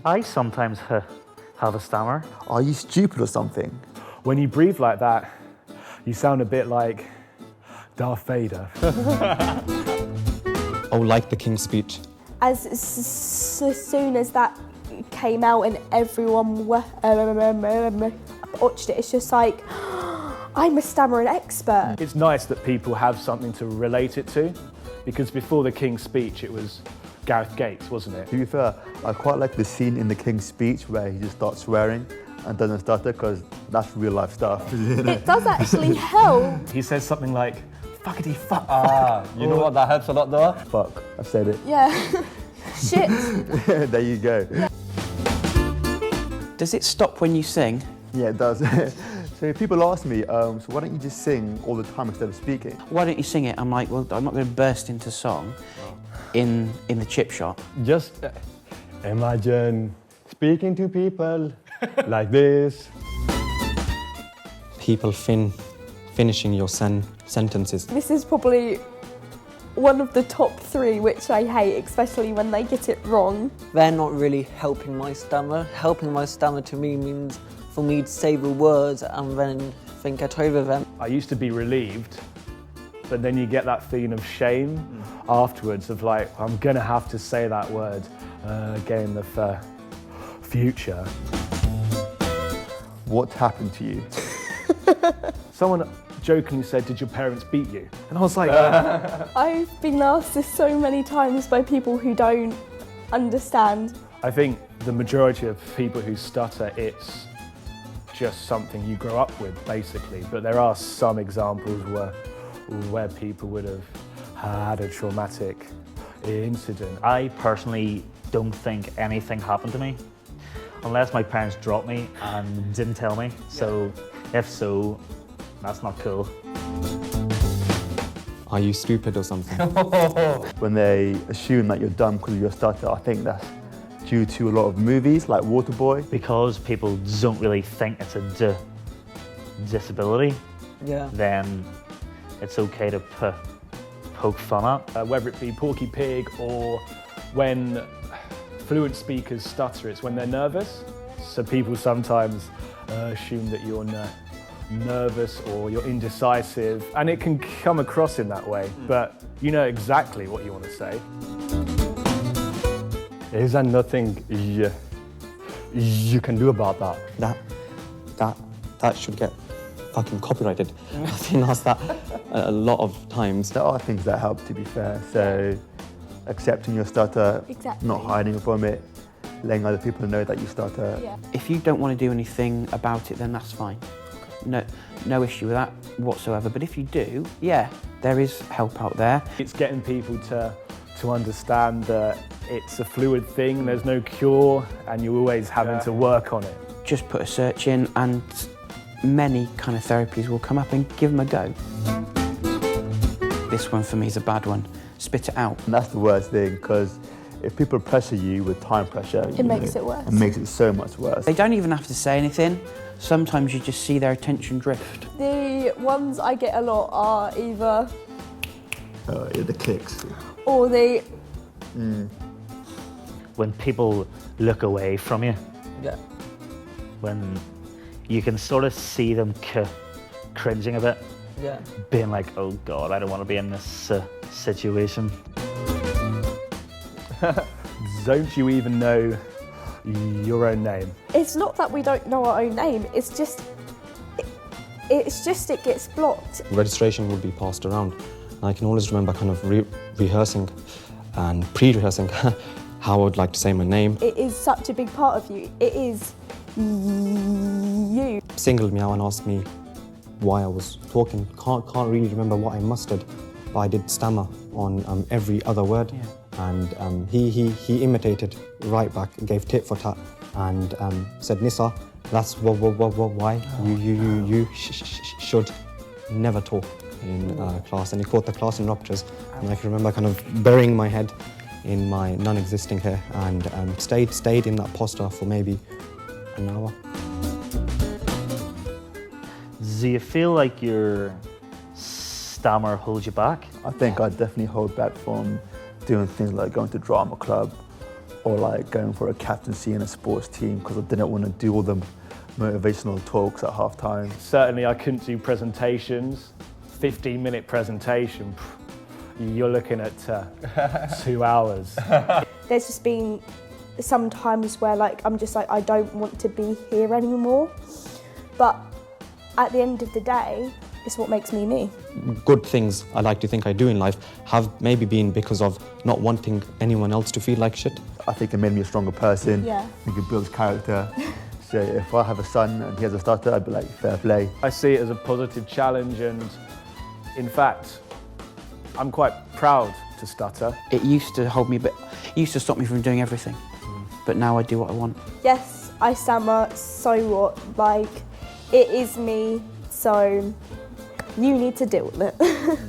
I sometimes have a stammer. Are you stupid or something? When you breathe like that, you sound a bit like Darth Vader. Oh, like the King's Speech. As soon as that came out and everyone watched it, it's just like, I'm a stammering expert. It's nice that people have something to relate it to, because before the King's Speech it was Gareth Gates, wasn't it? To be fair, I quite like the scene in the King's Speech where he just starts swearing and doesn't stutter, because that's real life stuff. It does actually help. He says something like, fuckity fuck. You know what, that helps a lot though? Fuck, I said it. Yeah. Shit. There you go. Does it stop when you sing? Yeah, it does. So people ask me, so why don't you just sing all the time instead of speaking? Why don't you sing it? I'm like, well, I'm not going to burst into song in the chip shop. Just imagine speaking to people like this. People finishing your sentences. This is probably one of the top 3 which I hate, especially when they get it wrong. They're not really helping my stammer. Helping my stammer to me means for me to say the words and then get over them. I used to be relieved, but then you get that feeling of shame afterwards of like, I'm gonna have to say that word again in the future. What happened to you? Someone jokingly said, did your parents beat you? And I was like, I've been asked this so many times by people who don't understand. I think the majority of people who stutter, it's just something you grow up with, basically. But there are some examples where people would have had a traumatic incident. I personally don't think anything happened to me, unless my parents dropped me and didn't tell me. So, if so, that's not cool. Are you stupid or something? When they assume that you're dumb because of your stutter, I think that's due to a lot of movies like Waterboy. Because people don't really think it's a disability, Yeah. then it's okay to poke fun at. Whether it be Porky Pig or when fluent speakers stutter, it's when they're nervous. So people sometimes assume that you're nervous or you're indecisive, and it can come across in that way, but you know exactly what you want to say. Is there nothing you can do about that? That should get fucking copyrighted. I've been asked that a lot of times. There are things that help, to be fair. So accepting your stutter, Exactly. not hiding from it, letting other people know that you stutter. Yeah. If you don't want to do anything about it, then that's fine. No issue with that whatsoever. But if you do, yeah, there is help out there. It's getting people to understand that it's a fluid thing, there's no cure, and you're always having to work on it. Just put a search in and many kind of therapies will come up, and give them a go. This one for me is a bad one. Spit it out. And that's the worst thing, because if people pressure you with time pressure, It makes it worse. It makes it so much worse. They don't even have to say anything. Sometimes you just see their attention drift. The ones I get a lot are either Yeah, the clicks. or the When people look away from you, Yeah. when you can sort of see them cringing a bit, Yeah. being like, oh God, I don't want to be in this situation. Don't you even know your own name? it's not that we don't know our own name, it's just it gets blocked. Registration would be passed around. And I can always remember kind of rehearsing and pre-rehearsing how I would like to say my name. It is such a big part of you. It is you. Singled me out and asked me why I was talking. Can't really remember what I mustered, but I did stammer on every other word. Yeah. And he imitated right back, gave tit for tat, and said, Nissa, that's why you should never talk in class. And he caught the class in ruptures. And I can remember kind of burying my head in my non-existing hair, and stayed in that posture for maybe an hour. Do you feel like your stammer holds you back? I think I'd definitely hold back from doing things like going to drama club or like going for a captaincy in a sports team because I didn't want to do all the motivational talks at half time. Certainly I couldn't do presentations. 15-minute presentation, you're looking at 2 hours. There's just been some times where like I'm just like, I don't want to be here anymore. But at the end of the day, it's what makes me me. Good things I like to think I do in life have maybe been because of not wanting anyone else to feel like shit. I think it made me a stronger person. Yeah. I think it builds character. So if I have a son and he has a stutter, I'd be like, fair play. I see it as a positive challenge, and in fact, I'm quite proud to stutter. It used to hold me, but it used to stop me from doing everything. But now I do what I want. Yes, I stammer, so what? Like, it is me, so you need to deal with it.